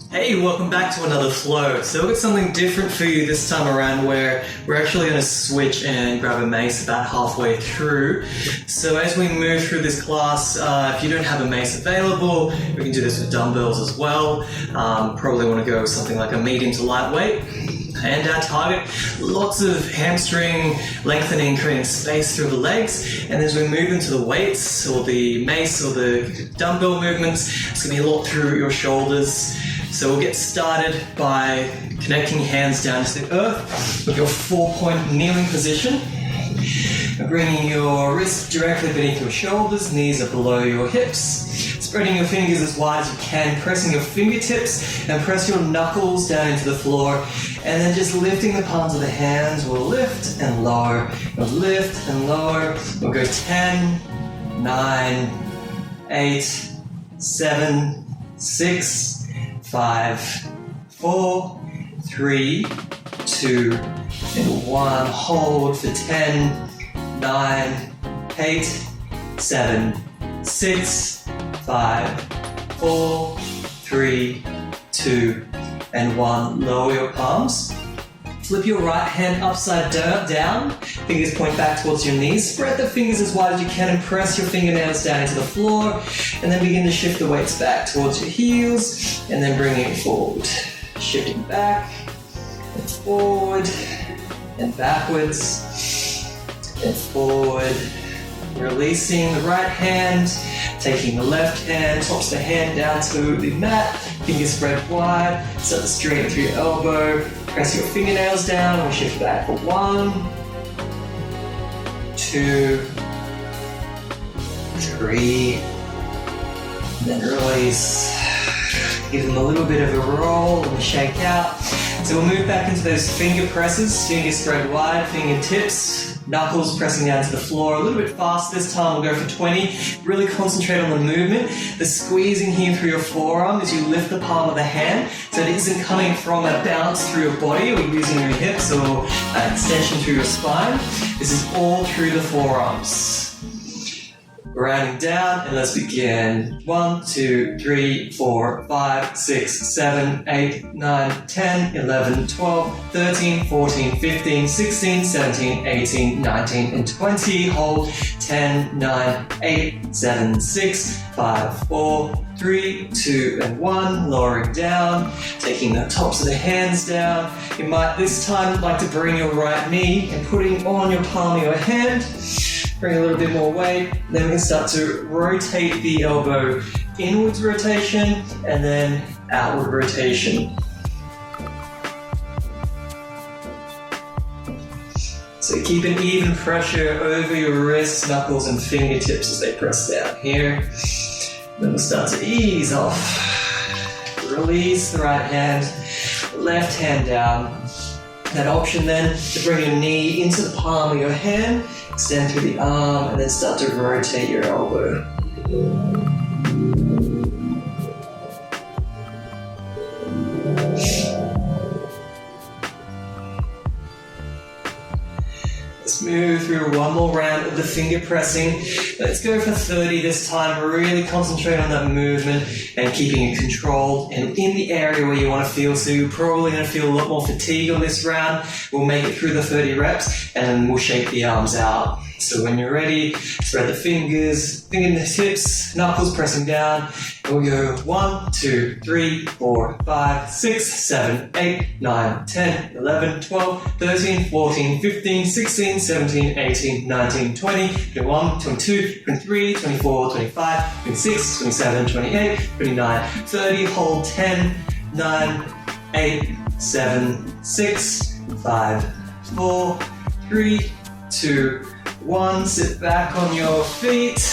Hey, welcome back to another flow. So we've got something different for you this time around where we're actually going to switch and grab a mace about halfway through. So as we move through this class, if you don't have a mace available, we can do this with dumbbells as well. Probably want to go with something like a medium to lightweight. And our target, lots of hamstring lengthening, creating space through the legs. And as we move into the weights or the mace or the dumbbell movements, it's going to be a lot through your shoulders. So we'll get started by connecting hands down to the earth with your 4-point kneeling position. Bringing your wrists directly beneath your shoulders, knees are below your hips. Spreading your fingers as wide as you can, pressing your fingertips and press your knuckles down into the floor. And then just lifting the palms of the hands. We'll lift and lower. We'll lift and lower. We'll go 10, 9, 8, 7, 6, 5, 4, 3, 2, and 1. Hold for 10, 9, 8, 7, 6, 5, 4, 3, 2, and 1. Lower your palms. Flip your right hand upside down. Fingers point back towards your knees. Spread the fingers as wide as you can and press your fingernails down into the floor. And then begin to shift the weights back towards your heels. And then bringing it forward. Shifting back and forward and backwards and forward. Releasing the right hand. Taking the left hand, tops the hand down to the mat. Fingers spread wide. Start to straighten through your elbow. Press your fingernails down. We'll shift back for 1, 2, 3, then release. Give them a little bit of a roll and shake out. So we'll move back into those finger presses. Fingers spread wide, fingertips, knuckles pressing down to the floor. A little bit faster this time. We'll go for 20. Really concentrate on the movement. The squeezing here through your forearm as you lift the palm of the hand so it isn't coming from a bounce through your body or using your hips or extension through your spine. This is all through the forearms. Rounding down, and let's begin. 1, 2, 3, 4, 5, 6, 7, 8, 9, 10, 11, 12, 13, 14, 15, 16, 17, 18, 19, and 20. Hold. 10, 9, 8, 7, 6, 5, 4, 3, 2, and 1. Lowering down, taking the tops of the hands down. You might this time like to bring your right knee and putting on your palm of your hand. Bring a little bit more weight, then we can start to rotate the elbow, inwards rotation, and then outward rotation. So keep an even pressure over your wrists, knuckles, and fingertips as they press down here. Then we'll start to ease off. Release the right hand, left hand down. That option then to bring your knee into the palm of your hand, extend through the arm, and then start to rotate your elbow. Let's move through one more round of the finger pressing. Let's go for 30 this time. Really concentrate on that movement and keeping it controlled and in the area where you want to feel. So you're probably going to feel a lot more fatigue on this round. We'll make it through the 30 reps and then we'll shake the arms out. So when you're ready, spread the fingers, fingertips, knuckles pressing down. And we'll go 1, 2, 3, 4, 5, 6, 7, 8, 9, 10, 11, 12, 13, 14, 15, 16, 17, 18, 19, 20, 21, 22, 23, 24, 25, 26, 27, 28, 29, 30. Hold 10, 9, 8, 7, 6, 5, 4, 3, 2, 1. Sit back on your feet.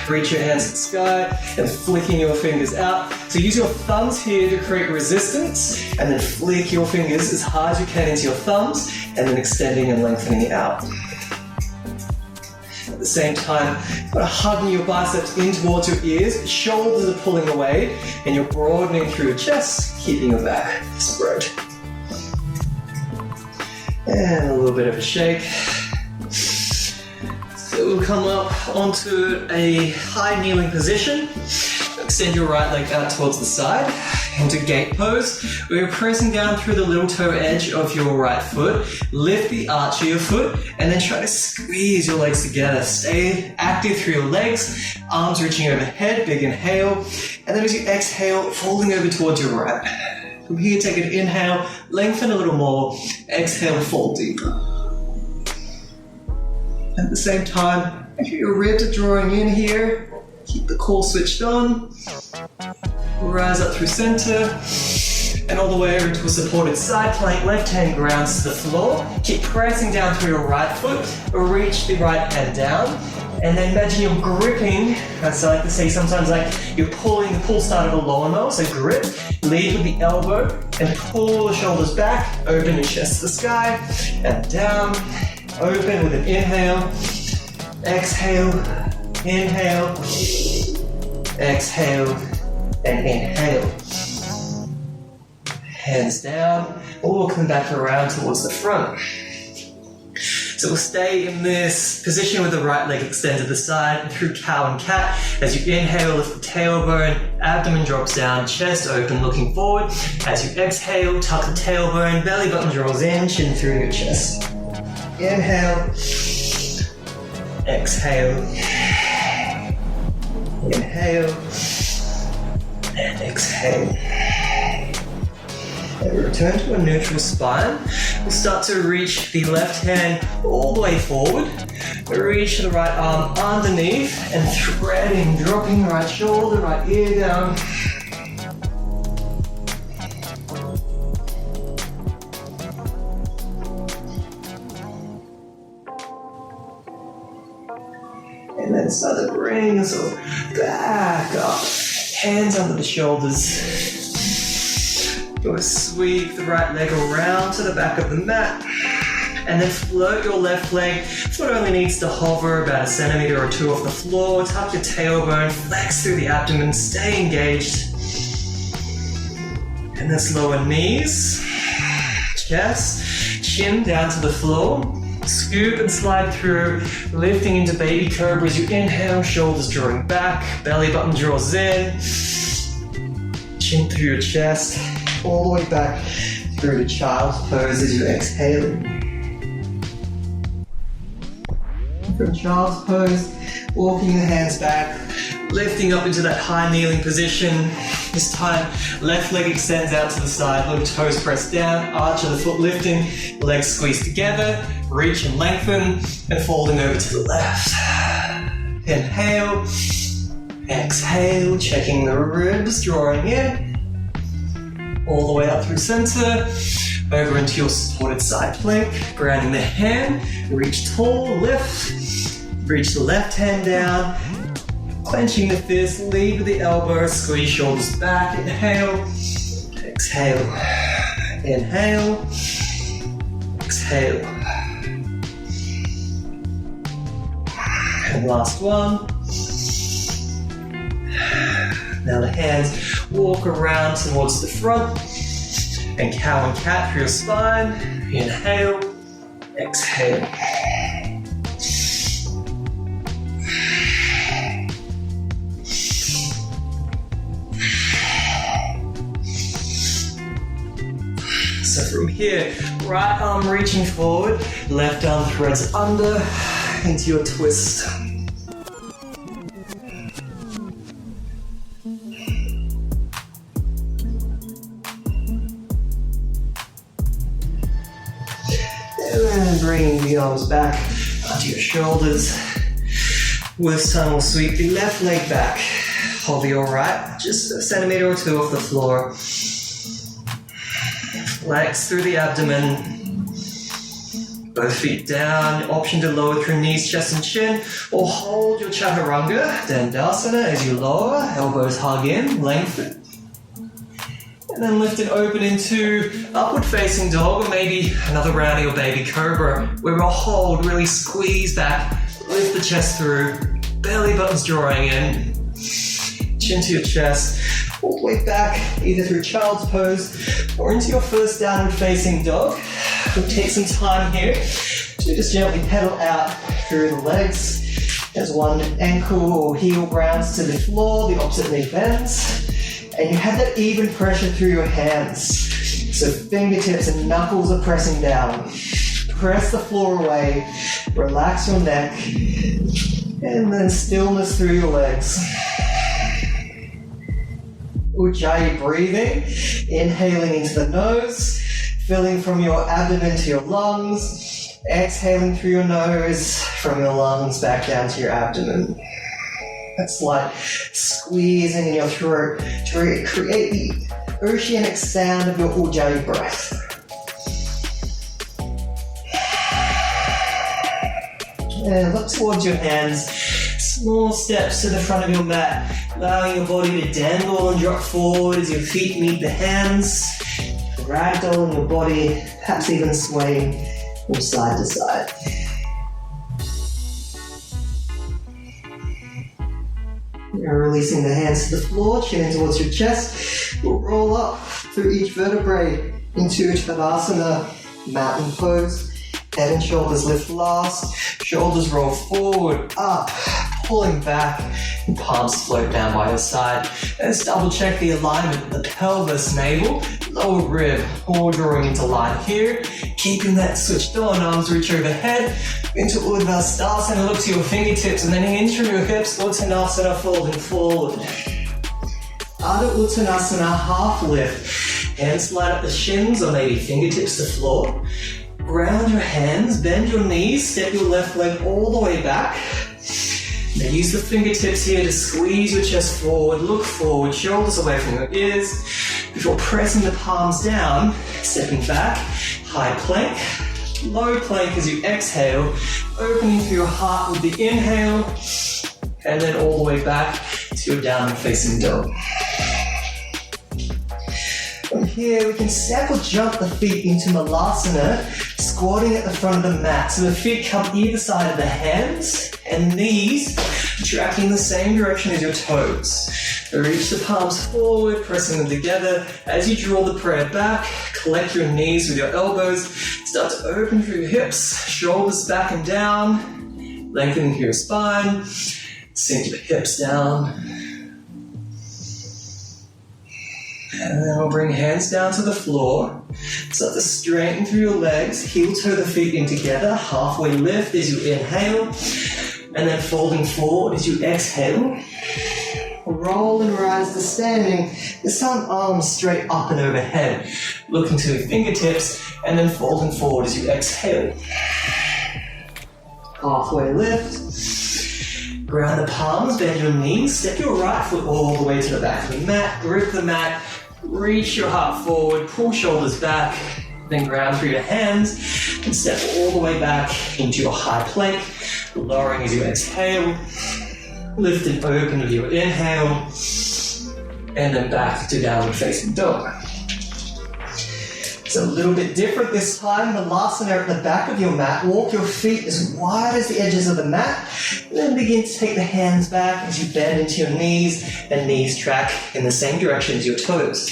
Reach your hands to the sky and flicking your fingers out. So use your thumbs here to create resistance and then flick your fingers as hard as you can into your thumbs and then extending and lengthening out. At the same time, you've got to hug your biceps in towards your ears, shoulders are pulling away, and you're broadening through your chest, keeping your back spread. And a little bit of a shake. So we'll come up onto a high kneeling position. extend your right leg out towards the side into gate pose. We're pressing down through the little toe edge of your right foot. Lift the arch of your foot and then try to squeeze your legs together. Stay active through your legs, arms reaching overhead, big inhale. And then as you exhale, folding over towards your right. From here, take an inhale, lengthen a little more. Exhale, fold deeper. At the same time, make sure your ribs are drawing in here. Keep the core switched on. Rise up through center. And all the way over into a supported side plank. Left hand grounds to the floor. Keep pressing down through your right foot. Reach the right hand down. And then imagine you're gripping, as I like to say sometimes, like you're pulling the pull start of a lawnmower. So grip, lead with the elbow, and pull the shoulders back. Open your chest to the sky. And down. Open with an inhale. Exhale. Inhale, exhale, and inhale. Hands down, or we'll come back around towards the front. So we'll stay in this position with the right leg extended to the side through cow and cat. As you inhale, lift the tailbone, abdomen drops down, chest open, looking forward. As you exhale, tuck the tailbone, belly button draws in, chin through your chest. Inhale, exhale. Inhale and exhale. And return to a neutral spine. We'll start to reach the left hand all the way forward. Reach the right arm underneath and threading, dropping the right shoulder, right ear down. And then start to bring yourself back up. Hands under the shoulders. Go sweep the right leg around to the back of the mat. And then float your left leg. Foot only needs to hover about 1 centimeter or 2 off the floor. Tuck your tailbone, flex through the abdomen, stay engaged. And then lower knees, chest, chin down to the floor. Scoop and slide through, lifting into baby cobra as you inhale, shoulders drawing back, belly button draws in, chin through your chest, all the way back through to child's pose as you exhale. From child's pose, walking the hands back, lifting up into that high kneeling position. This time, left leg extends out to the side, little toes pressed down, arch of the foot lifting, legs squeezed together, reach and lengthen, and folding over to the left. Inhale, exhale, checking the ribs, drawing in, all the way up through center, over into your supported side plank, grounding the hand, reach tall, lift, reach the left hand down, clenching the fist, lead with the elbow, squeeze shoulders back, inhale, exhale, inhale, exhale. And last one. Now the hands walk around towards the front and cow and cat through your spine. Inhale, exhale. So from here, right arm reaching forward, left arm threads under into your twist. And bringing the arms back onto your shoulders. This time we'll sweep the left leg back. Hover your right, just 1 centimeter or 2 off the floor. Flex through the abdomen. Both feet down. Option to lower through knees, chest and chin. Or hold your chaturanga, dandasana, as you lower. Elbows hug in, lengthen. And then lift it open into upward facing dog, or maybe another round of your baby cobra, where we'll hold, really squeeze back, lift the chest through, belly buttons drawing in, chin to your chest, all the way back, either through child's pose or into your first downward facing dog. We'll take some time here to just gently pedal out through the legs, As one ankle or heel grounds to the floor, the opposite knee bends, and you have that even pressure through your hands. So fingertips and knuckles are pressing down. Press the floor away, relax your neck, and then stillness through your legs. Ujjayi breathing, inhaling into the nose, filling from your abdomen to your lungs, exhaling through your nose, from your lungs back down to your abdomen. That's like squeezing in your throat to create the oceanic sound of your Ujjayi breath. And look towards your hands. Small steps to the front of your mat, allowing your body to dangle and drop forward as your feet meet the hands. Ragdoll in your body, perhaps even swaying from side to side. Now releasing the hands to the floor, chin towards your chest. We'll roll up through each vertebrae into Tadasana, mountain pose. Head and shoulders lift last. Shoulders roll forward, up, pulling back, and palms float down by your side. Let's double check the alignment of the pelvis, navel, lower rib, all drawing into line here. Keeping that switched on, arms reach overhead, into Urdhva Sthasana, look to your fingertips, and then hinge from your hips, Uttanasana, folding forward. Adho Uttanasana, half lift. Hands slide up the shins or maybe fingertips to floor. Ground your hands, bend your knees, step your left leg all the way back. Now use the fingertips here to squeeze your chest forward, look forward, shoulders away from your ears. Before pressing the palms down, stepping back, high plank, low plank as you exhale, opening through your heart with the inhale, and then all the way back to your downward facing dog. From here, we can step or jump the feet into Malasana, squatting at the front of the mat. So the feet come either side of the hands and knees, tracking the same direction as your toes. Reach the palms forward, pressing them together. As you draw the prayer back, collect your knees with your elbows. Start to open through your hips, shoulders back and down, lengthening through your spine. Sink your hips down. And then we'll bring hands down to the floor. Start to straighten through your legs. Heel toe the feet in together. Halfway lift as you inhale. And then folding forward as you exhale. Roll and rise to standing. This time arms straight up and overhead. Looking to your fingertips. And then folding forward as you exhale. Halfway lift. Ground the palms, bend your knees. Step your right foot all the way to the back of the mat. Grip the mat. Reach your heart forward, pull shoulders back, then ground through your hands and step all the way back into your high plank, lowering as you exhale, lift and open with your inhale, and then back to downward facing dog. It's a little bit different this time. Malasana at the back of your mat. Walk your feet as wide as the edges of the mat. And then begin to take the hands back as you bend into your knees and knees track in the same direction as your toes.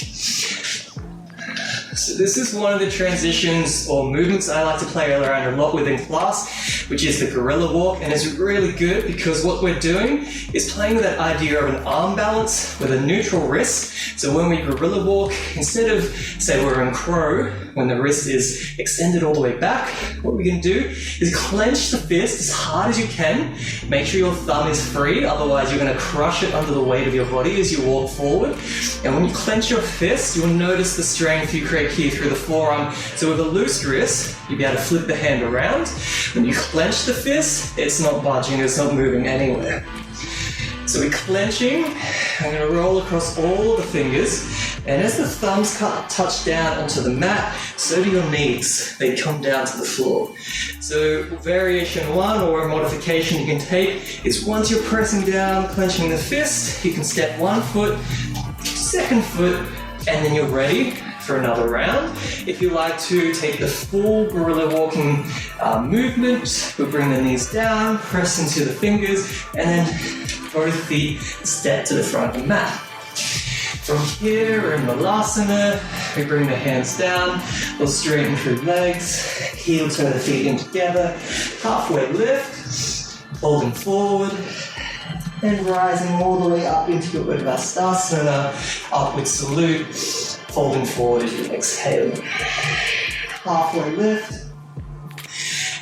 So this is one of the transitions or movements I like to play around a lot within class, which is the gorilla walk, and it's really good because what we're doing is playing with that idea of an arm balance with a neutral wrist. So when we gorilla walk, instead of, say we're in crow, when the wrist is extended all the way back, what we can do is clench the fist as hard as you can. Make sure your thumb is free, otherwise you're going to crush it under the weight of your body as you walk forward. And when you clench your fist, you'll notice the strength you create here through the forearm. So with a loose wrist, you'll be able to flip the hand around. When you clench the fist, it's not budging, it's not moving anywhere. So we're clenching. I'm going to roll across all of the fingers, and as the thumbs touch down onto the mat, so do your knees. They come down to the floor. So variation one, or a modification you can take, is once you're pressing down, clenching the fist, you can step one foot, second foot, and then you're ready for another round. If you like to take the full gorilla walking movement, we'll bring the knees down, press into the fingers, and then both feet step to the front of the mat. From here, we're in Malasana. We bring the hands down, we'll straighten through legs, heel turn the feet in together, halfway lift, folding forward, and rising all the way up into your Urdhva upward salute, folding forward as you exhale. Halfway lift.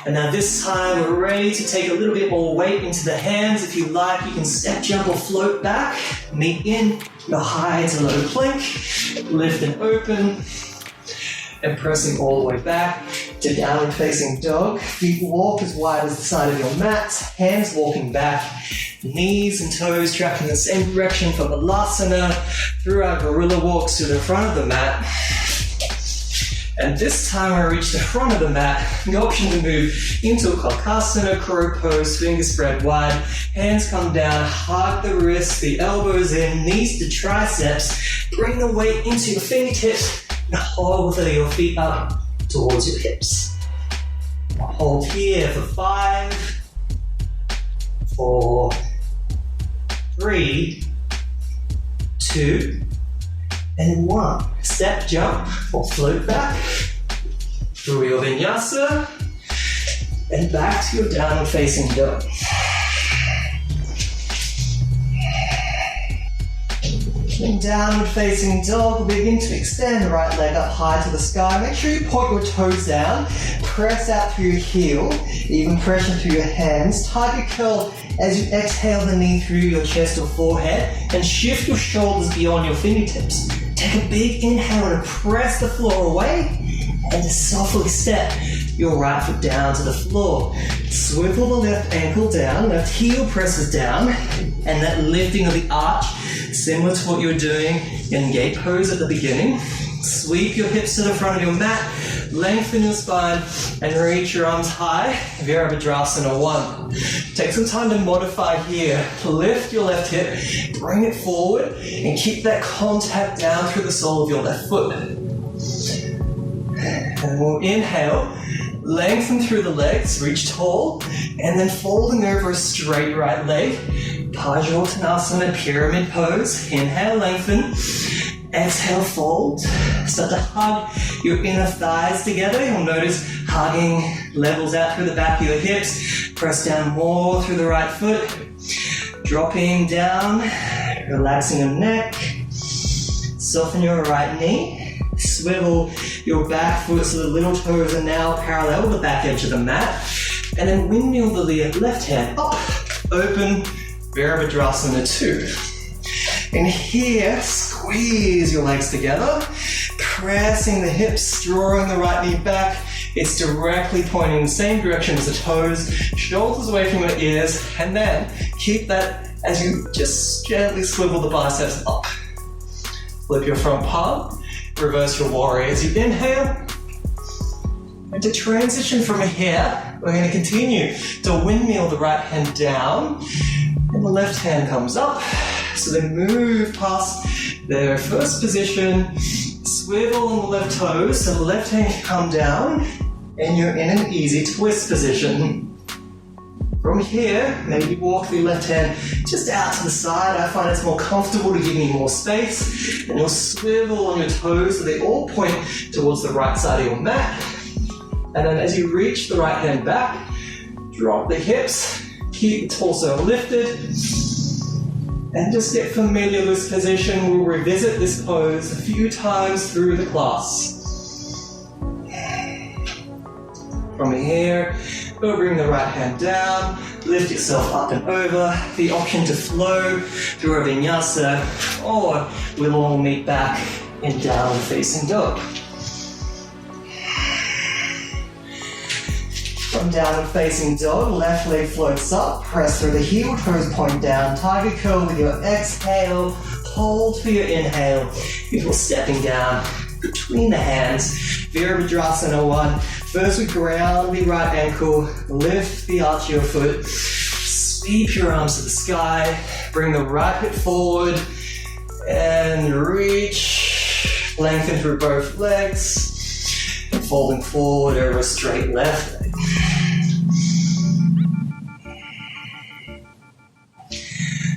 And now this time we're ready to take a little bit more weight into the hands. If you like, you can step, jump, or float back. Meet in your high to low plank. Lift and open. And pressing all the way back to downward facing dog. Feet walk as wide as the side of your mat. Hands walking back. Knees and toes tracking the same direction from Balasana through our gorilla walks to the front of the mat. And this time I reach the front of the mat, the option to move into a Kalkasana, crow pose, fingers spread wide, hands come down, hug the wrists, the elbows in, knees to triceps, bring the weight into your fingertips, and hold with your feet up towards your hips. Hold here for 5, 4, 3, 2, and 1. Step, jump, or float back through your vinyasa and back to your downward facing dog. In downward facing dog, begin to extend the right leg up high to the sky. Make sure you point your toes down, press out through your heel, even pressure through your hands. Tiger curl as you exhale the knee through your chest or forehead and shift your shoulders beyond your fingertips. Take a big inhale to press the floor away and to softly step your right foot down to the floor. Swivel the left ankle down, left heel presses down, and that lifting of the arch, similar to what you were doing in gate pose at the beginning. Sweep your hips to the front of your mat, lengthen your spine, and reach your arms high, Virabhadrasana 1. Take some time to modify here. Lift your left hip, bring it forward, and keep that contact down through the sole of your left foot. And we'll inhale, lengthen through the legs, reach tall, and then folding over a straight right leg, Parsvottanasana, pyramid pose. Inhale, lengthen. Exhale, fold. Start to hug your inner thighs together. You'll notice hugging levels out through the back of your hips. Press down more through the right foot. Dropping down, relaxing your neck. Soften your right knee. Swivel your back foot so the little toes are now parallel with the back edge of the mat. And then windmill the left hand up, open, Virabhadrasana 2. And here, squeeze your legs together, pressing the hips, drawing the right knee back. It's directly pointing in the same direction as the toes, shoulders away from your ears, and then keep that as you just gently swivel the biceps up. Flip your front palm, reverse your warrior as you inhale. And to transition from here, we're going to continue to windmill the right hand down, and the left hand comes up. So then move past the first position, swivel on the left toes, so the left hand can come down, and you're in an easy twist position. From here, maybe walk the left hand just out to the side. I find it's more comfortable to give me more space. And you'll swivel on your toes so they all point towards the right side of your mat. And then as you reach the right hand back, drop the hips, keep the torso lifted, and just get familiar with this position. We'll revisit this pose a few times through the class. From here, we'll bring the right hand down, lift yourself up and over. The option to flow through a vinyasa, or we'll all meet back in downward facing dog. From downward facing dog, left leg floats up, press through the heel, toes point down, tiger curl with your exhale, hold for your inhale before stepping down between the hands, Virabhadrasana 1. First we ground the right ankle, lift the arch of your foot, sweep your arms to the sky, bring the right hip forward, and reach, lengthen through both legs, and folding forward over a straight left leg.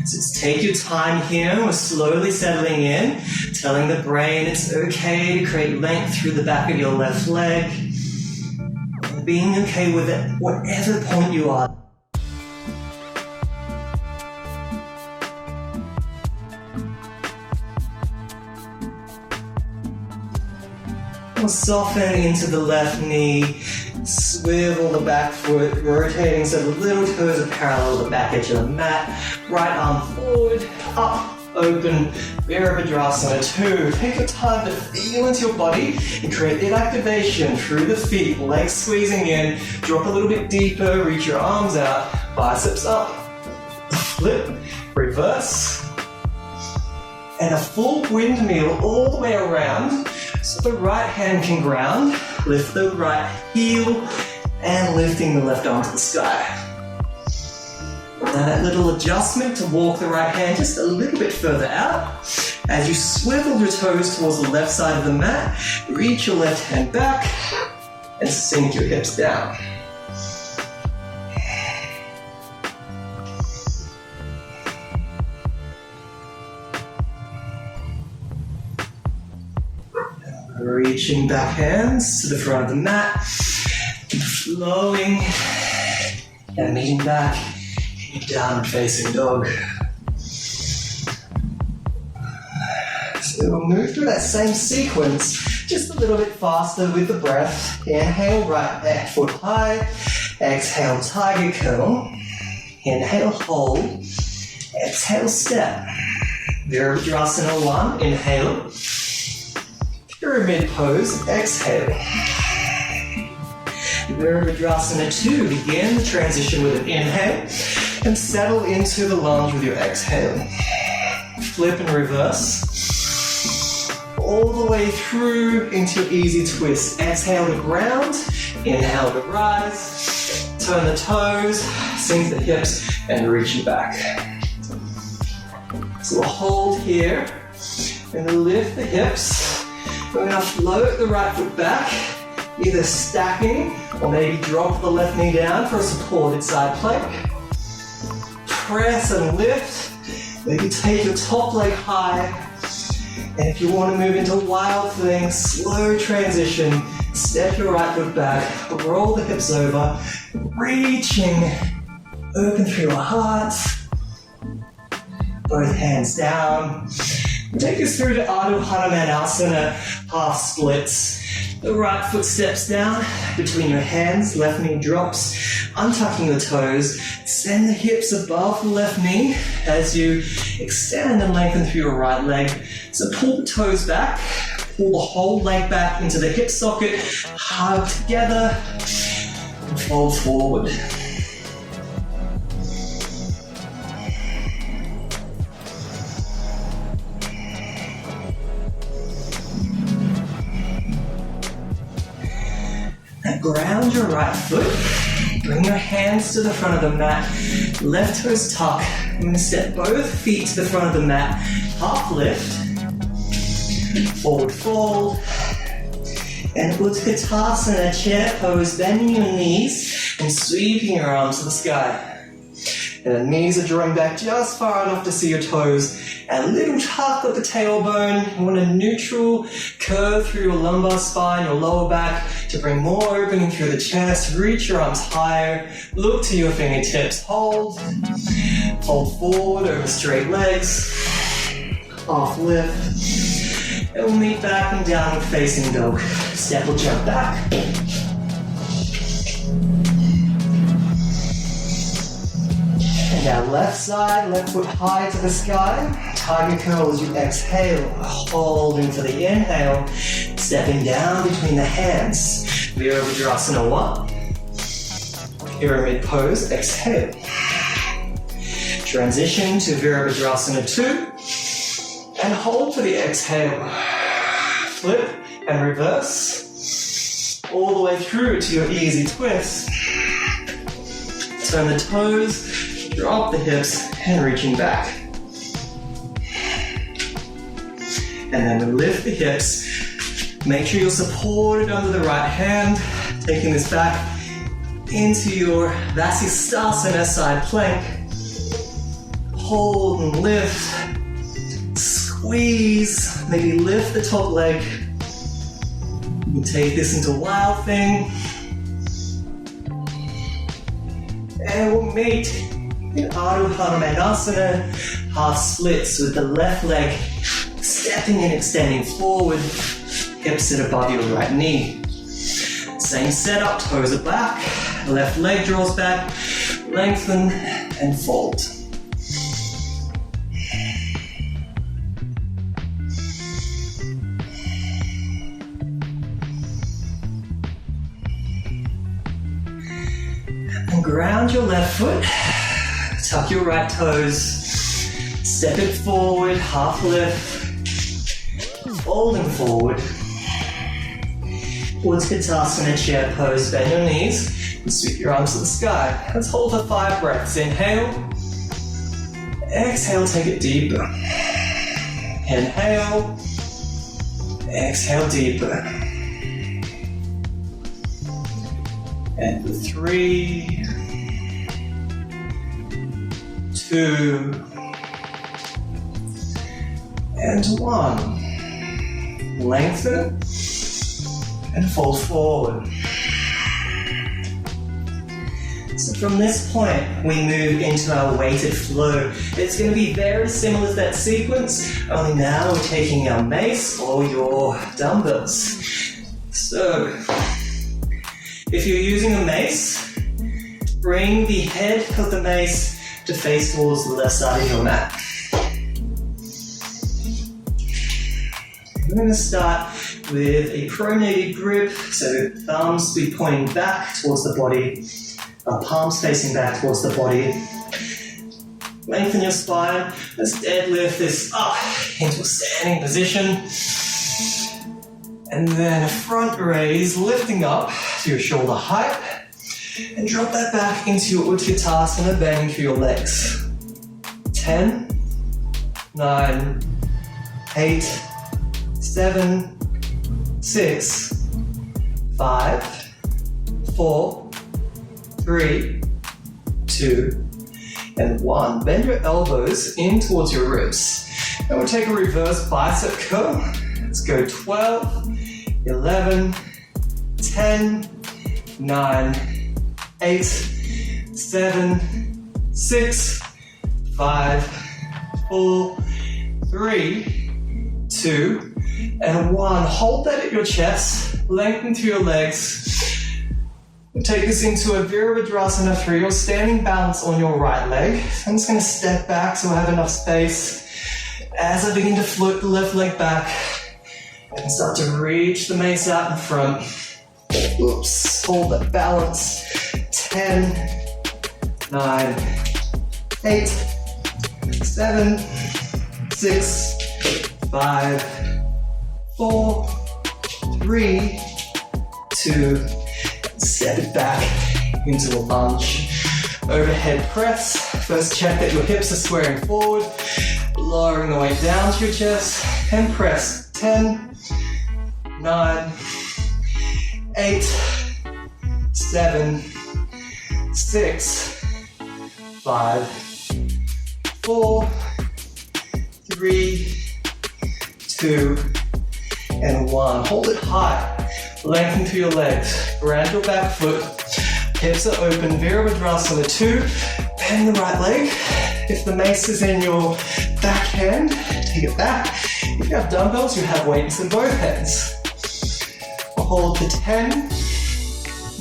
So just take your time here. We're slowly settling in, telling the brain it's okay to create length through the back of your left leg, and being okay with it, whatever point you are. We'll soften into the left knee, swivel the back foot, rotating so the little toes are parallel to the back edge of the mat. Right arm forward, up, open, Virabhadrasana 2. Take your time to feel into your body and create that activation through the feet, legs squeezing in, drop a little bit deeper, reach your arms out, biceps up, flip, reverse, and a full windmill all the way around so the right hand can ground, lift the right heel, and lifting the left arm to the sky. Now that little adjustment to walk the right hand just a little bit further out. As you swivel your toes towards the left side of the mat, reach your left hand back and sink your hips down. Reaching back hands to the front of the mat, flowing and meeting back in downward facing dog. So we'll move through that same sequence just a little bit faster with the breath. Inhale, right foot high. Exhale, tiger curl. Inhale, hold. Exhale, step. Virabhadrasana 1, inhale. Pyramid pose, exhale. Virabhadrasana 2, begin the transition with an inhale and settle into the lunge with your exhale. Flip and reverse. All the way through into your easy twist. Exhale to ground, inhale to rise. Turn the toes, sink the hips, and reach back. So we'll hold here and then lift the hips. We're going to float the right foot back, either stacking or maybe drop the left knee down for a supported side plank. Press and lift. Maybe take your top leg high. And if you want to move into wild thing, slow transition, step your right foot back, roll the hips over, reaching, open through your heart. Both hands down. Take us through to Ardha Hanumanasana, half splits. The right foot steps down between your hands, left knee drops, untucking the toes. Send the hips above the left knee as you extend and lengthen through your right leg. So pull the toes back, pull the whole leg back into the hip socket, hug together, and fold forward. Ground your right foot, bring your hands to the front of the mat, left toes tuck. I'm going to step both feet to the front of the mat, half lift, forward fold, and Utkatasana, chair pose, bending your knees and sweeping your arms to the sky. And the knees are drawing back just far enough to see your toes. And a little tuck of the tailbone. You want a neutral curve through your lumbar spine, your lower back, to bring more opening through the chest. Reach your arms higher. Look to your fingertips. Hold. Fold forward over straight legs. Half lift. And we'll meet back and downward facing dog. Step or jump back. And now left side, left foot high to the sky. Tiger curl as you exhale. Holding for the inhale. Stepping down between the hands. Virabhadrasana 1. Pyramid pose, exhale. Transition to Virabhadrasana 2. And hold for the exhale. Flip and reverse. All the way through to your easy twist. Turn the toes, drop the hips, and reaching back. And then we lift the hips. Make sure you're supported under the right hand. Taking this back into your Vasisthasana side plank. Hold and lift. Squeeze. Maybe lift the top leg. You can take this into Wild Thing. And we'll meet in Ardha Hanumanasana, half splits with the left leg stepping and extending forward. hips sit above your right knee. Same setup, toes are back, left leg draws back, lengthen and fold. And ground your left foot, tuck your right toes, step it forward, half lift, folding forward. Utkatasana chair pose, bend your knees, and sweep your arms to the sky. Let's hold for 5 breaths. Inhale, exhale, take it deeper. Inhale, exhale deeper. And for 3, 2, and 1. Lengthen and fold forward. So from this point, we move into our weighted flow. It's going to be very similar to that sequence, only now we're taking our mace or your dumbbells. So, if you're using a mace, bring the head of the mace to face towards the left side of your mat. We're going to start with a pronated grip, so thumbs be pointing back towards the body, palms facing back towards the body. Lengthen your spine. Let's deadlift this up into a standing position. And then a front raise, lifting up to your shoulder height. And drop that back into your Utkatasana, bending through your legs. 10, 9, 8, 7, 6, 5, 4, 3, 2, and 1. Bend your elbows in towards your ribs. And we'll take a reverse bicep curl. Let's go 12, 11, 10, 9, 8, 7, 6, 5, 4, 3, 2, and 1. Hold that at your chest, lengthen through your legs. We'll take this into a Virabhadrasana 3, or standing balance on your right leg. I'm just going to step back so I have enough space. As I begin to float the left leg back, I can start to reach the mace out in front. Oops, hold that balance. 10, 9, 8, 7, 6, 5, 4, 3, 2, step it back into a lunge. Overhead press. First check that your hips are squaring forward, lowering the weight down to your chest, and press. 10, 9, 8, 7, 6, 5, 4, 3, 2, and 1. Hold it high. Lengthen through your legs. Ground your back foot. Hips are open. Virabhadrasana 2. Bend the right leg. If the mace is in your back hand, take it back. If you have dumbbells, you have weights in both hands. We'll hold for 10,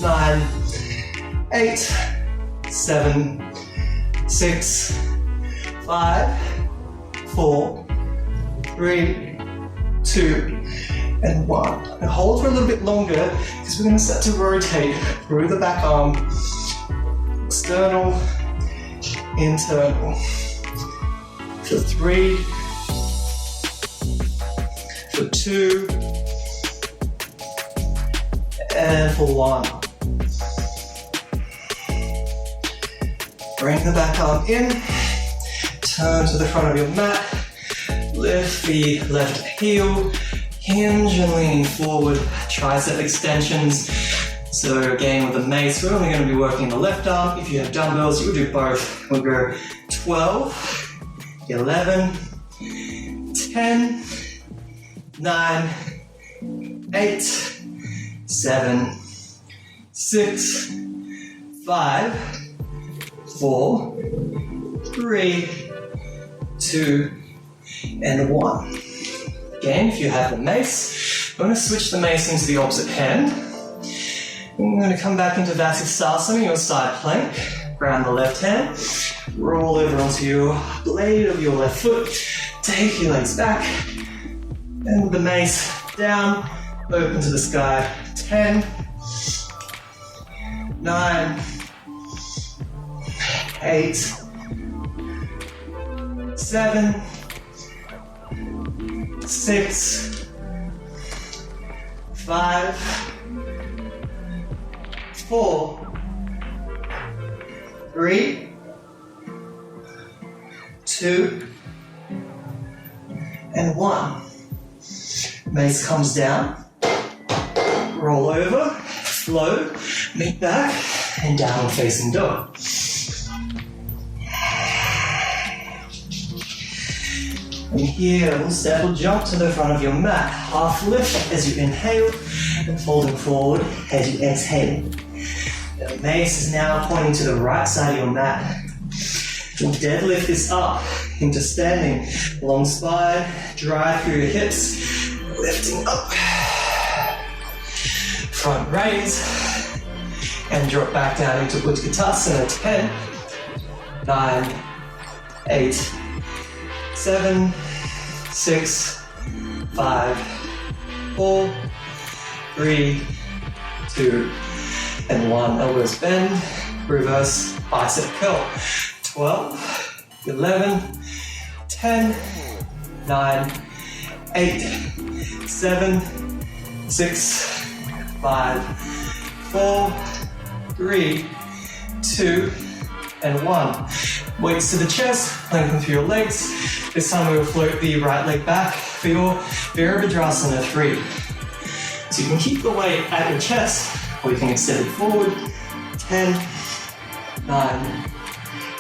9, 8, 7, 6, 5, 4, 3, 2, and 1. And hold for a little bit longer because we're going to start to rotate through the back arm. External, internal. For 3, for 2, and for 1. Bring the back arm in, turn to the front of your mat, lift the left heel, hinge and leaning forward, tricep extensions. So again with the mace, we're only going to be working the left arm. If you have dumbbells, you'll do both. We'll go 12, 11, 10, 9, 8, 7, 6, 5, 4, 3, 2, and 1. Again, if you have the mace, We're going to switch the mace into the opposite hand. We're going to come back into Vasisthasana, your side plank. Ground the left hand. Roll over onto your blade of your left foot. Take your legs back. And with the mace down, open to the sky. 10, 9, 8, 7, 6, 5, 4, 3, 2, and 1. Mace comes down, roll over, flow, meet back, and downward facing dog. And here, we'll step or jump to the front of your mat. Half lift as you inhale, and folding forward as you exhale. The mace is now pointing to the right side of your mat. We'll deadlift this up into standing. Long spine, drive through your hips, lifting up. Front raise, and drop back down into Utkatasana. 10, 9, 8, 7, 6, 5, 4, 3, 2, and 1. Elbows bend, reverse bicep curl. 12, 11, 10, 9, 8, 7, 6, 5, 4, 3, 2, and 1. Weights to the chest, lengthen through your legs. This time we will float the right leg back for your Virabhadrasana 3. So you can keep the weight at your chest, or you can extend it forward. 10, 9,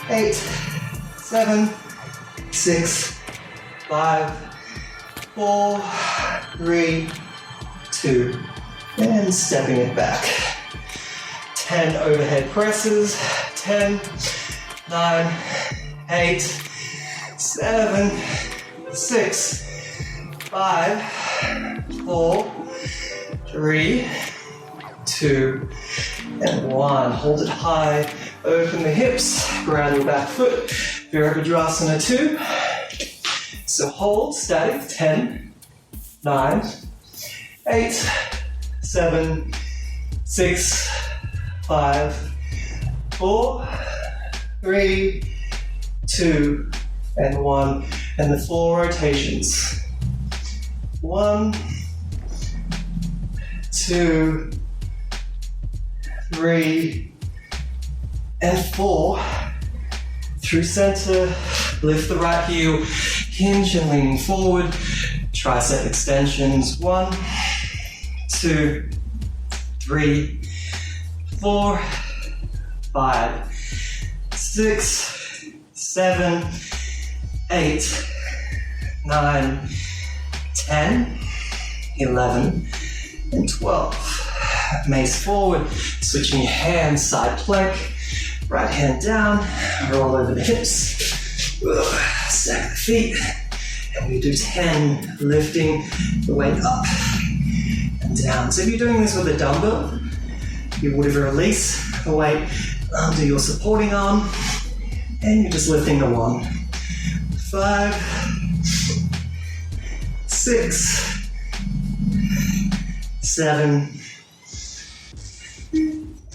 8, 7, 6, 5, 4, 3, 2, and stepping it back. 10 overhead presses. 10, 9, 8, 7, 6, 5, 4, 3, 2, and 1. Hold it high. Open the hips. Ground your back foot. Virabhadrasana 2. So hold static. 10, 9, 8, 7, 6, 5, 4, 3, 2, and 1. And the 4 rotations. 1, 2, 3, and 4. Through center, lift the right heel, hinge and leaning forward. Tricep extensions. 1, 2, 3, 4, 5, 6, 7, 8, 9, 10, 11, and 12. Mace forward, switching your hands, side plank, right hand down, roll over the hips, stack the feet, and we do 10, lifting the weight up and down. So if you're doing this with a dumbbell, you would release the weight under your supporting arm, and you're just lifting the 1, 5, 6, 7,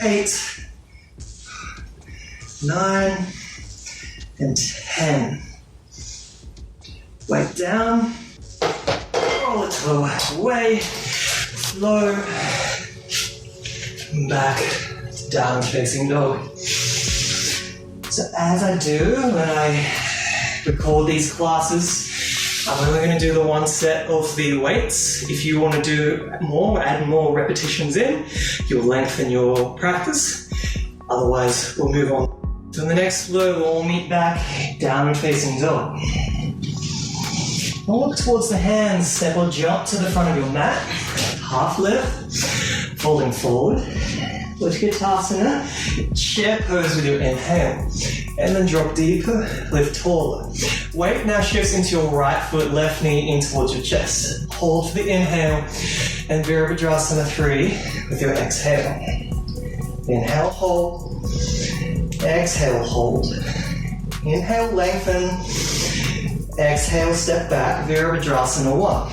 8, 9, and 10. Weight down, roll it away, flow, back to downward facing dog. So as I do when I record these classes, I'm only going to do the 1 set of the weights. If you want to do more, add more repetitions in, you'll lengthen your practice. Otherwise, we'll move on. So in the next flow, we'll all meet back, downward facing dog. Now look towards the hands, step or jump to the front of your mat. Half lift, folding forward. Utkatasana, chair pose with your inhale. And then drop deeper, lift taller. Weight now shifts into your right foot, left knee in towards your chest. Hold for the inhale and Virabhadrasana 3 with your exhale. Inhale, hold. Exhale, hold. Inhale, lengthen. Exhale, step back, Virabhadrasana 1.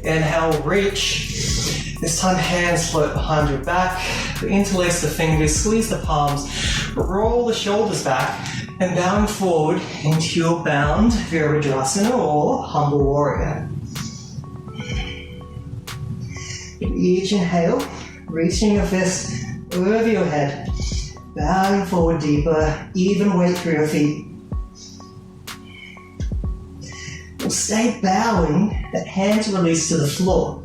Inhale, reach. This time hands float behind your back. Interlace the fingers, squeeze the palms, roll the shoulders back, and bound forward into your bound Virabhadrasana or Humble Warrior. Each inhale, reaching your fist over your head, bowing forward deeper, even weight through your feet. You'll stay bowing, that hands release to the floor.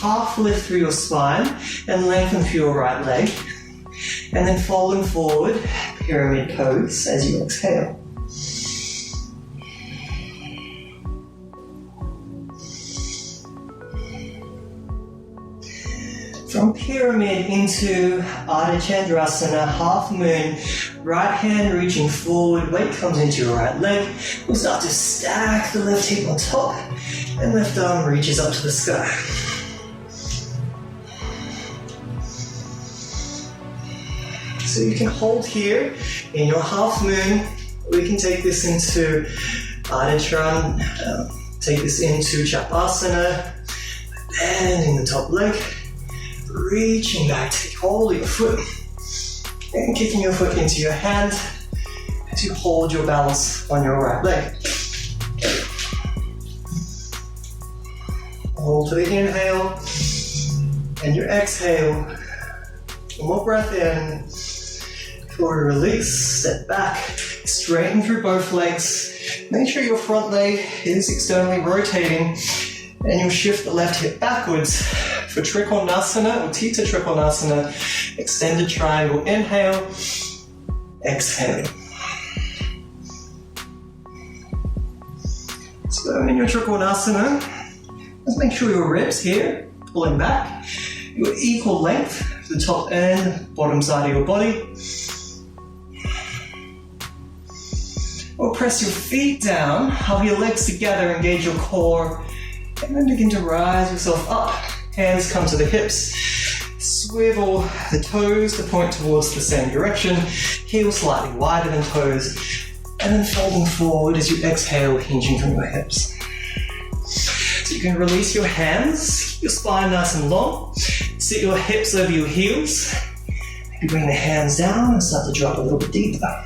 Half lift through your spine and lengthen through your right leg. And then folding forward, pyramid pose as you exhale. From pyramid into Ardha Chandrasana, half moon, right hand reaching forward, weight comes into your right leg. We'll start to stack the left hip on top and left arm reaches up to the sky. So you can hold here in your half moon. We can take this into Ardha Charan, take this into Chapasana, bending the top leg, reaching back, take hold of your foot, and kicking your foot into your hand as you hold your balance on your right leg. Hold for the inhale, and your exhale. One more breath in. Before you release, step back, straighten through both legs. Make sure your front leg is externally rotating, and you'll shift the left hip backwards for Trikonasana or Tita Trikonasana. Extended triangle, inhale, exhale. So in your Trikonasana, let's make sure your ribs here, pulling back, your equal length for the top and bottom side of your body. Or press your feet down, hug your legs together, engage your core, and then begin to rise yourself up. Hands come to the hips. Swivel the toes to point towards the same direction. Heels slightly wider than toes. And then folding forward as you exhale, hinging from your hips. So you can release your hands, keep your spine nice and long. Sit your hips over your heels. Maybe bring the hands down and start to drop a little bit deeper.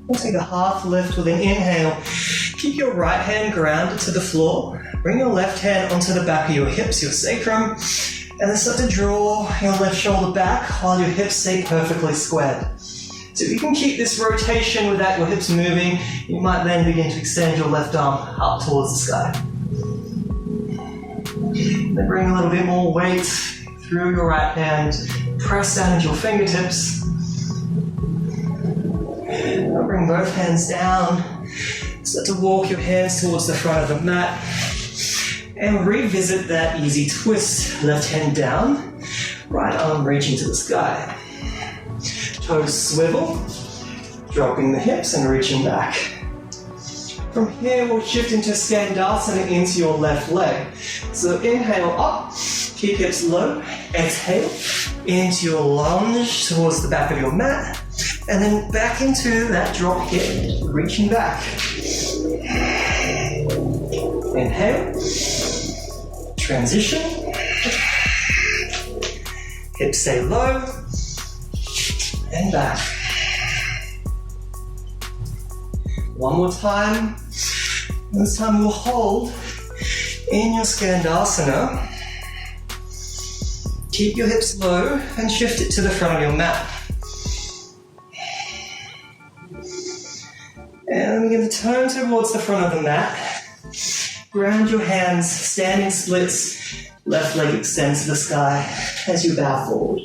We'll take a half lift with an inhale. Keep your right hand grounded to the floor. Bring your left hand onto the back of your hips, your sacrum, and then start to draw your left shoulder back while your hips stay perfectly squared. So if you can keep this rotation without your hips moving, you might then begin to extend your left arm up towards the sky. Then bring a little bit more weight through your right hand. Press down into your fingertips. Now bring both hands down. Start to walk your hands towards the front of the mat. And revisit that easy twist. Left hand down, right arm reaching to the sky. Toes swivel, dropping the hips and reaching back. From here, we'll shift into Skandasana into your left leg. So inhale up, keep hips low. Exhale into your lunge towards the back of your mat. And then back into that drop hip, reaching back. Inhale. Transition. Hips stay low. And back. One more time. This time we'll hold in your Skandasana. Keep your hips low and shift it to the front of your mat. And begin to turn towards the front of the mat. Ground your hands, standing splits. Left leg extends to the sky as you bow forward.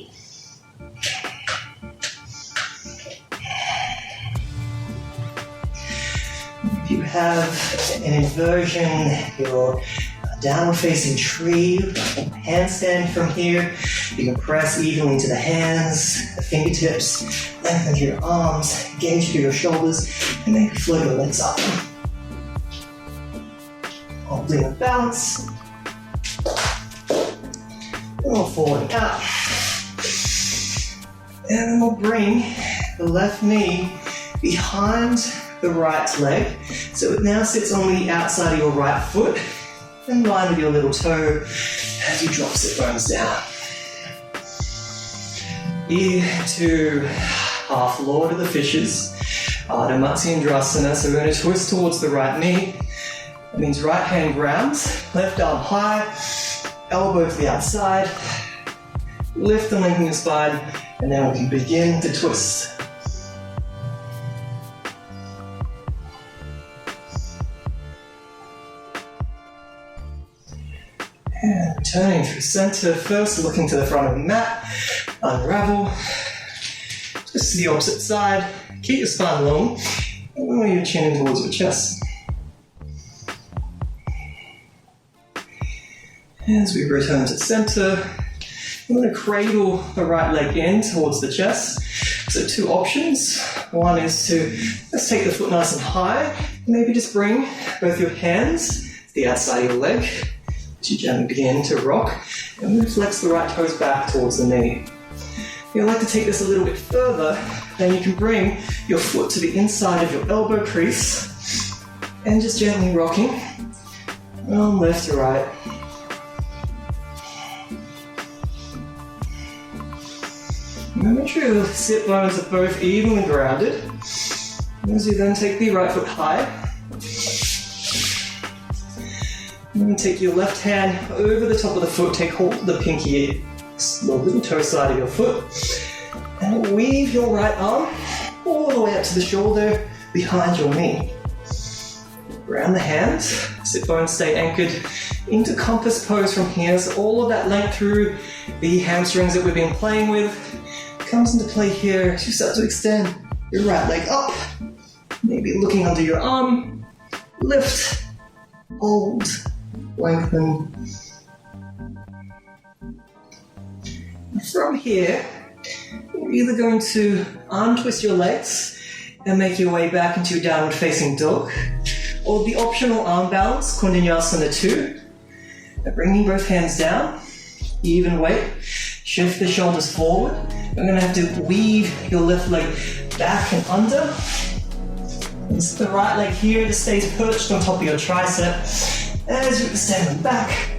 If you have an inversion, your Downward facing tree, handstand from here. You can press evenly into the hands, the fingertips, lengthen through your arms, engage through your shoulders, and maybe float your legs up. Holding a balance. And we'll forward and out. And then we'll bring the left knee behind the right leg. So it now sits on the outside of your right foot, in line with your little toe as you drop sit bones down. Ear to half Lord of the Fishes, Ardha Matsyendrasana. So we're going to twist towards the right knee. That means right hand grounds, left arm high, elbow to the outside, lift and lengthen your spine, and then we can begin to twist. And returning through center, first looking to the front of the mat, unravel, twist to the opposite side, keep your spine long, and lower your chin in towards your chest. As we return to center, I'm going to cradle the right leg in towards the chest. So two options. One is to, let's take the foot nice and high, maybe just bring both your hands to the outside of your leg as you gently begin to rock, and then flex the right toes back towards the knee. If you'd like to take this a little bit further, then you can bring your foot to the inside of your elbow crease and just gently rocking from left to right. Now make sure your sit bones are both evenly grounded. As you then take the right foot high, and then take your left hand over the top of the foot, take hold of the pinky, the little toe side of your foot, and weave your right arm all the way up to the shoulder behind your knee. Ground the hands, sit bones stay anchored into compass pose from here, so all of that length through the hamstrings that we've been playing with comes into play here as you start to extend your right leg up, maybe looking under your arm, lift, hold, lengthen. From here, you're either going to untwist your legs and make your way back into your downward facing dog, or the optional arm balance, Kundanyasana 2. Bringing both hands down, even weight, shift the shoulders forward. You're going to have to weave your left leg back and under. It's the right leg here that stays perched on top of your tricep. As you extend them back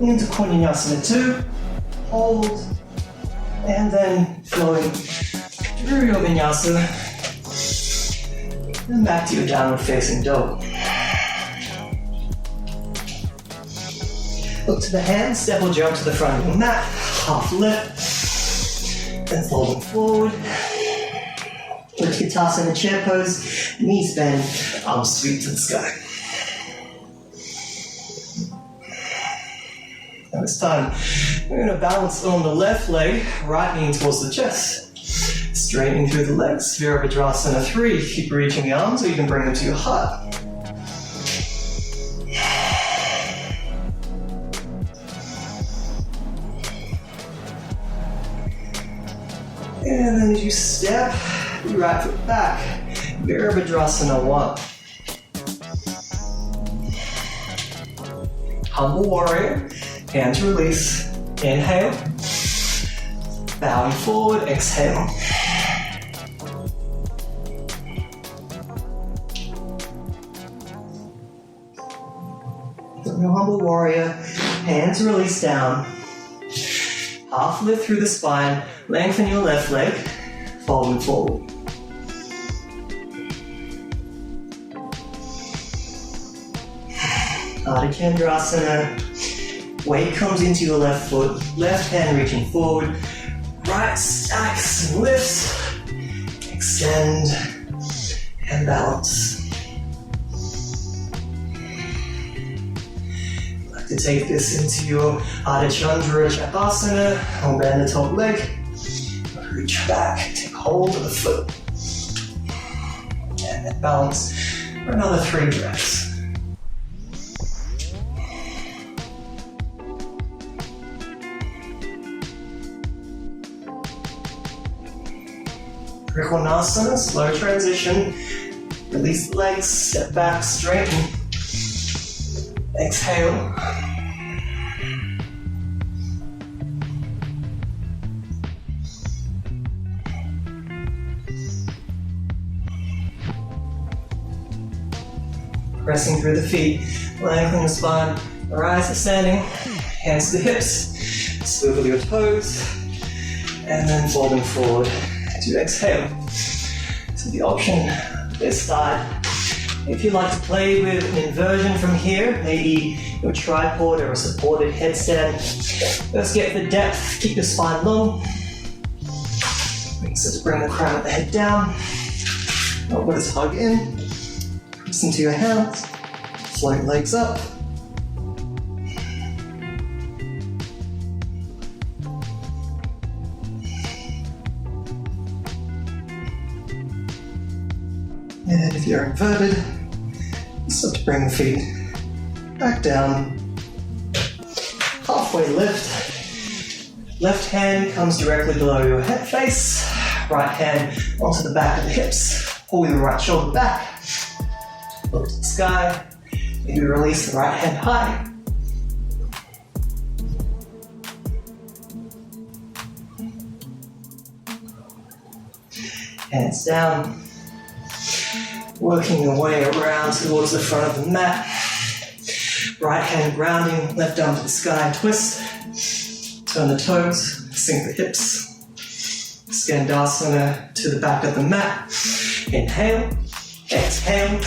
into Kundanyasana 2, hold, and then flowing through your vinyasa, and back to your downward facing dog. Look to the hands, step or jump to the front of your mat, half lift, then fold them forward. Utkatasana chair pose, knees bend, arms sweep to the sky. Now this time, we're going to balance on the left leg, right knee towards the chest. Straightening through the legs, Virabhadrasana 3. Keep reaching the arms, or you can bring them to your heart. And then as you step your right foot back, Virabhadrasana 1. Humble warrior, hands release, inhale, bowing forward, exhale. Your humble warrior, hands release down, half lift through the spine, lengthen your left leg, folding forward. Ardha Chandrasana, weight comes into your left foot, left hand reaching forward, right stacks and lifts, extend and balance. Like to take this into your Ardha Chandra Chakasana, or bend the top leg, reach back, take hold of the foot, and then balance for another 3 breaths. Trikonasana, slow transition. Release the legs, step back, straighten. Exhale. Pressing through the feet, lengthen the spine, rise to standing, hands to the hips, swivel your toes, and then fold them forward to exhale. So the option this side. If you like to play with an inversion from here, maybe your tripod or a supported headstand, let's get the depth, keep your spine long. So bring the crown of the head down, elbows hug in. Press into your hands, float legs up. And if you're inverted, start to bring the feet back down. Halfway lift. Left hand comes directly below your head face. Right hand onto the back of the hips. Pull your right shoulder back. Look to the sky, maybe release the right hand high. Hands down, working your way around towards the front of the mat. Right hand grounding, left arm to the sky, twist. Turn the toes, sink the hips. Skandasana to the back of the mat. Inhale, exhale.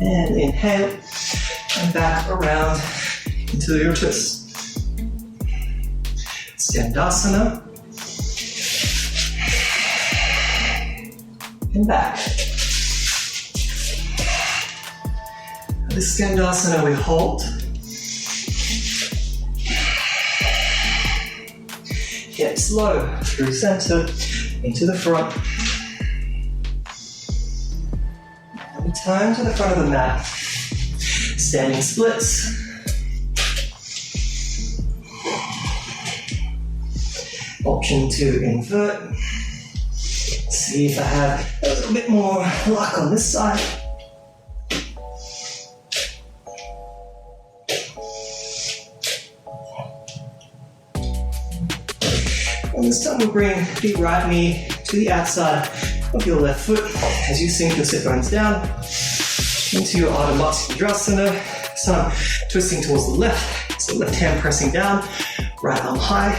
And inhale, and back around into your twist. Skandasana. And back. This Skandasana we hold. Hips low, through center, into the front. Turn to the front of the mat. Standing splits. Option to invert. See if I have a little bit more luck on this side. And this time we'll bring the right knee to the outside of your left foot as you sink your sit bones down into your Ardha Matsyendrasana. So I'm twisting towards the left, so left hand pressing down, right arm high.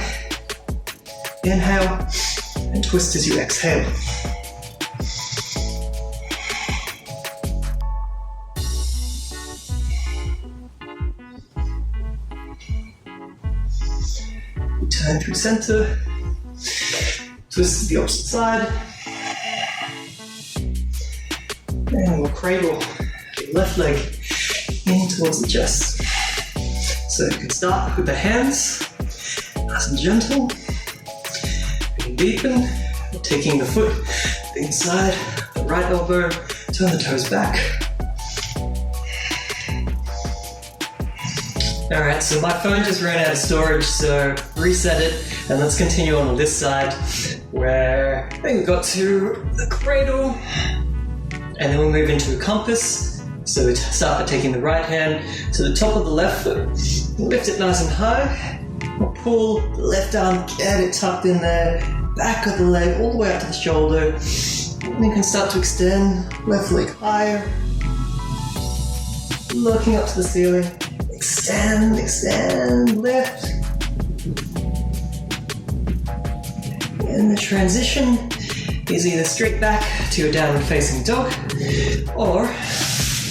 Inhale and twist as you exhale. Turn through center, twist to the opposite side. And we'll cradle the left leg in towards the chest. So you can start with the hands, nice and gentle. You can deepen, taking the foot inside the right elbow, turn the toes back. Alright, so my phone just ran out of storage, so reset it, and let's continue on this side, where I think we got to the cradle, and then we'll move into a compass. So we start by taking the right hand to the top of the left foot, lift it nice and high, we'll pull the left arm, get it tucked in there, back of the leg all the way up to the shoulder, and you can start to extend, left leg higher, looking up to the ceiling. Extend, extend, lift. And the transition is either straight back to your downward facing dog, or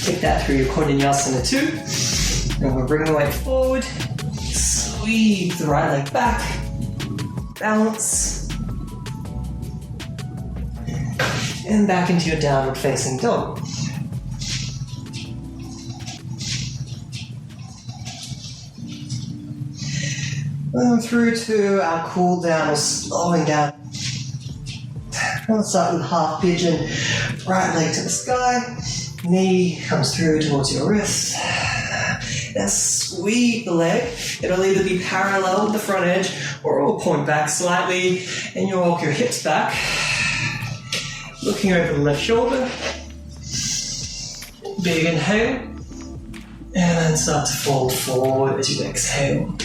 take that through your Kondanyasana too. And we'll bring the weight forward, sweep the right leg back, balance, and back into your downward facing dog. And through to our cool down or slowing down. We'll start with half pigeon, right leg to the sky, knee comes through towards your wrist. Then sweep the leg. It'll either be parallel with the front edge or all point back slightly, and you'll walk your hips back, looking over the left shoulder. Big inhale, and then start to fold forward as you exhale.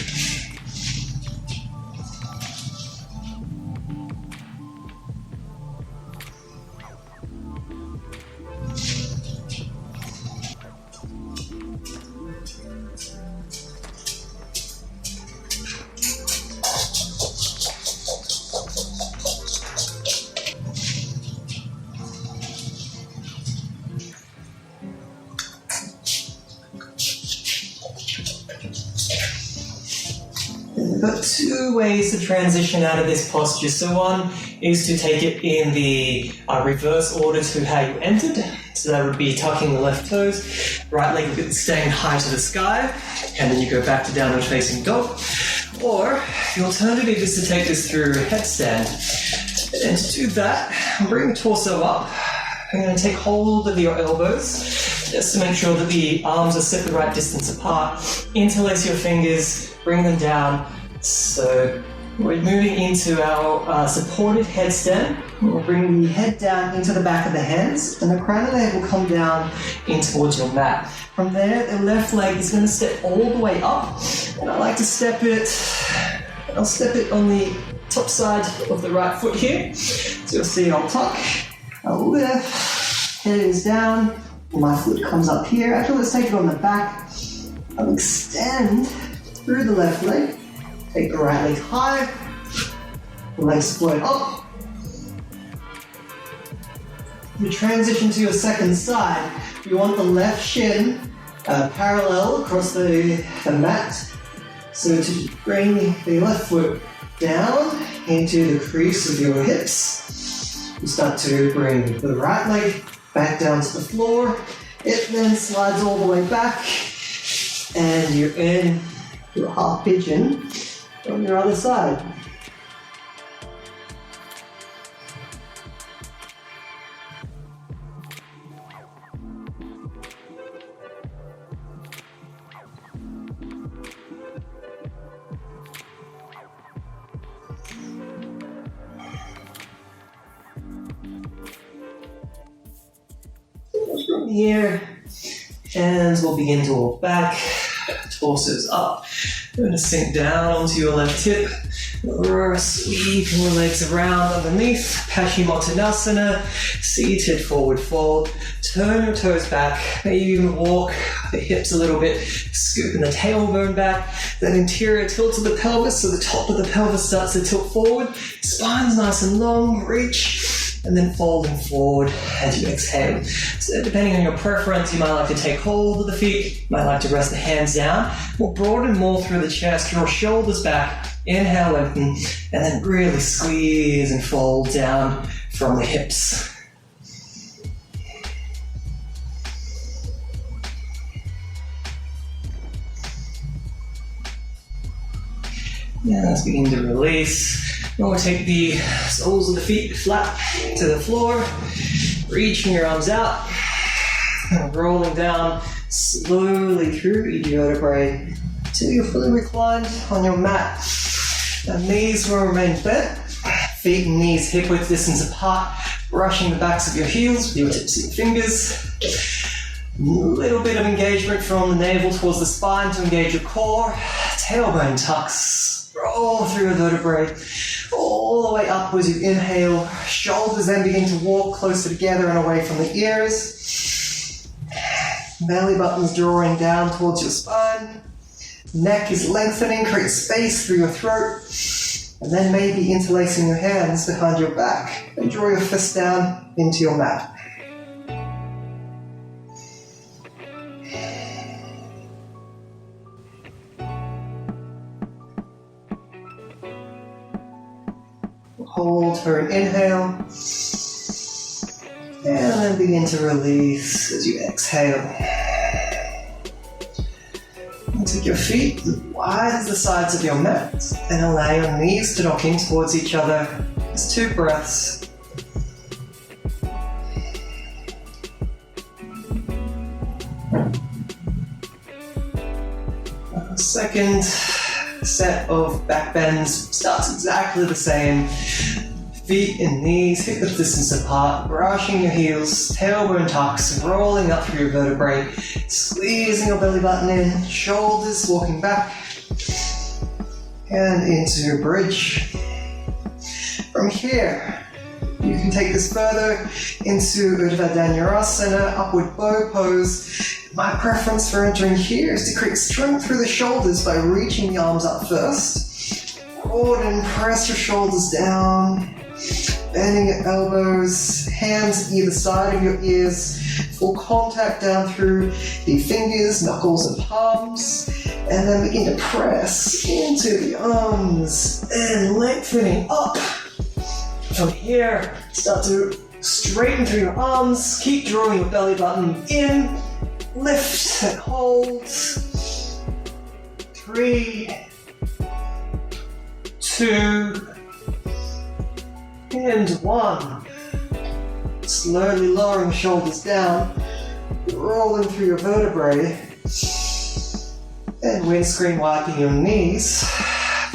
We've got two ways to transition out of this posture. So one is to take it in the reverse order to how you entered. So that would be tucking the left toes, right leg staying high to the sky, and then you go back to downward facing dog. Or the alternative is to take this through headstand. And to do that, bring the torso up. I'm going to take hold of your elbows, just to make sure that the arms are set the right distance apart. Interlace your fingers, bring them down. So we're moving into our supported headstand. We'll bring the head down into the back of the hands, and the crown of the head will come down in towards your mat. From there, the left leg is going to step all the way up, and I like to step it. I'll step it on the top side of the right foot here. So you'll see I'll tuck, I'll lift, head is down, my foot comes up here. Actually, let's take it on the back. I'll extend through the left leg. Take the right leg high, the legs float up. You transition to your second side. You want the left shin parallel across the mat. So to bring the left foot down into the crease of your hips, you start to bring the right leg back down to the floor. It then slides all the way back, and you're in your half pigeon on your other side. From here, hands will begin to walk back, torso's up. You're going to sink down onto your left hip, sweeping your legs around underneath, Paschimottanasana, seated forward fold. Turn your toes back, maybe even walk the hips a little bit, scooping the tailbone back, that interior tilt of the pelvis, so the top of the pelvis starts to tilt forward, spine's nice and long, reach, and then folding forward as you exhale. So depending on your preference, you might like to take hold of the feet, you might like to rest the hands down, or broaden more through the chest, draw shoulders back, inhale, lengthen, and then really squeeze and fold down from the hips. Now let's begin to release. Now we'll take the soles of the feet flat to the floor, reaching your arms out, and rolling down slowly through each vertebrae till you're fully reclined on your mat. The knees will remain bent, feet and knees hip-width distance apart, brushing the backs of your heels with your tips of your fingers. A little bit of engagement from the navel towards the spine to engage your core. Tailbone tucks, roll through your vertebrae, all the way up as you inhale. Shoulders then begin to walk closer together and away from the ears. Belly button's drawing down towards your spine. Neck is lengthening, create space through your throat. And then maybe interlacing your hands behind your back and draw your fist down into your mat. Hold for an inhale, and then begin to release as you exhale. And take your feet as wide as the sides of your mat, and allow your knees to dock in towards each other. Just 2 breaths. set of back bends starts exactly the same. Feet and knees hip width distance apart, brushing your heels, tailbone tucks, rolling up through your vertebrae, squeezing your belly button in, shoulders walking back, and into your bridge. From here, you can take this further into Urdhva Dhanurasana, upward bow pose. My preference for entering here is to create strength through the shoulders by reaching the arms up first. Forward and press your shoulders down, bending your elbows, hands either side of your ears, full contact down through the fingers, knuckles and palms, and then begin to press into the arms and lengthening up. From here, start to straighten through your arms, keep drawing your belly button in, lift and hold. 3, 2, and 1. Slowly lowering shoulders down, rolling through your vertebrae, and windscreen wiping your knees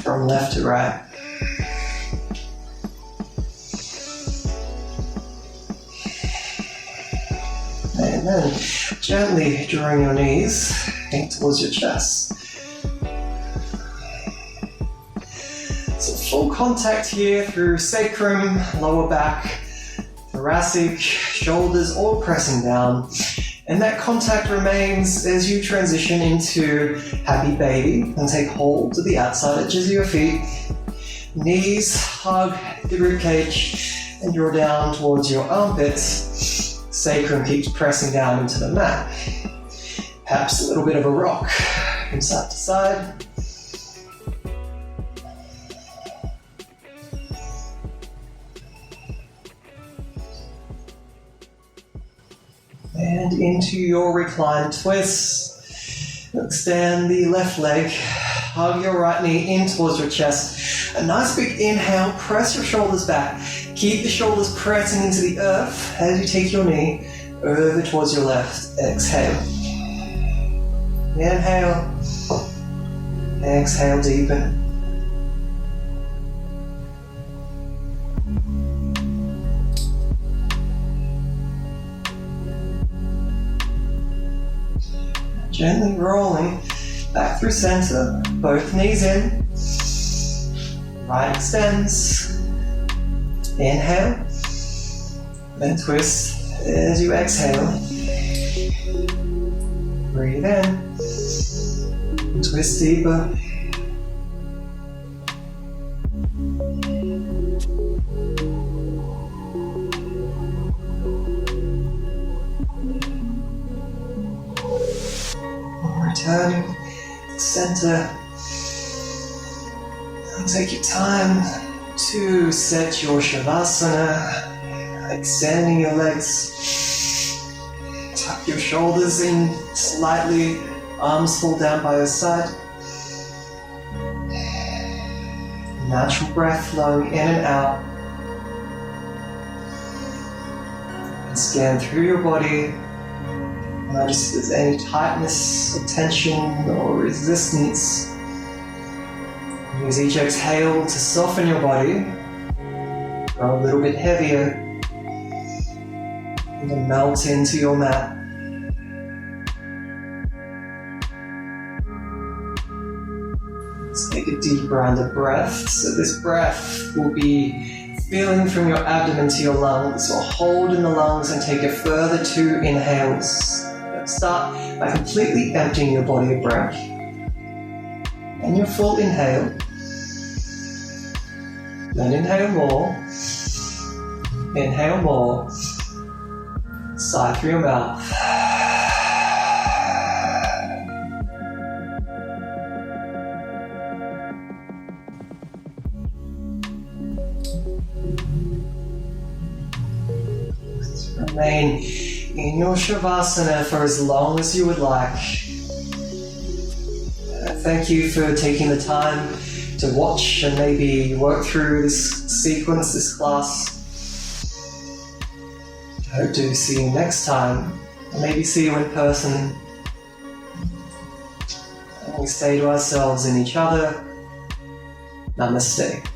from left to right. And then gently drawing your knees in towards your chest. So full contact here through sacrum, lower back, thoracic, shoulders all pressing down. And that contact remains as you transition into happy baby and take hold of the outside edges of your feet. Knees hug the ribcage and draw down towards your armpits. Sacrum keeps pressing down into the mat. Perhaps a little bit of a rock from side to side. And into your reclined twist. Extend the left leg, hug your right knee in towards your chest. A nice big inhale, press your shoulders back. Keep the shoulders pressing into the earth as you take your knee over towards your left. Exhale. Inhale. Exhale, deepen. Gently rolling back through center, both knees in. Right extends. Inhale, then twist as you exhale. Breathe in, twist deeper. Returning to center. And take your time to set your Shavasana, extending your legs, tuck your shoulders in slightly, arms fall down by your side. Natural breath flowing in and out. And scan through your body. Notice if there's any tightness or tension or resistance. Use each exhale to soften your body, grow a little bit heavier, and then melt into your mat. Let's take a deep round of breath. So this breath will be feeling from your abdomen to your lungs, or hold in the lungs and take a further 2 inhales. Start by completely emptying your body of breath. And your full inhale. Then inhale more. Inhale more. Sigh through your mouth. Remain in your Shavasana for as long as you would like. Thank you for taking the time to watch and maybe work through this sequence, this class. I hope to see you next time, or maybe see you in person. And we say to ourselves and each other, Namaste.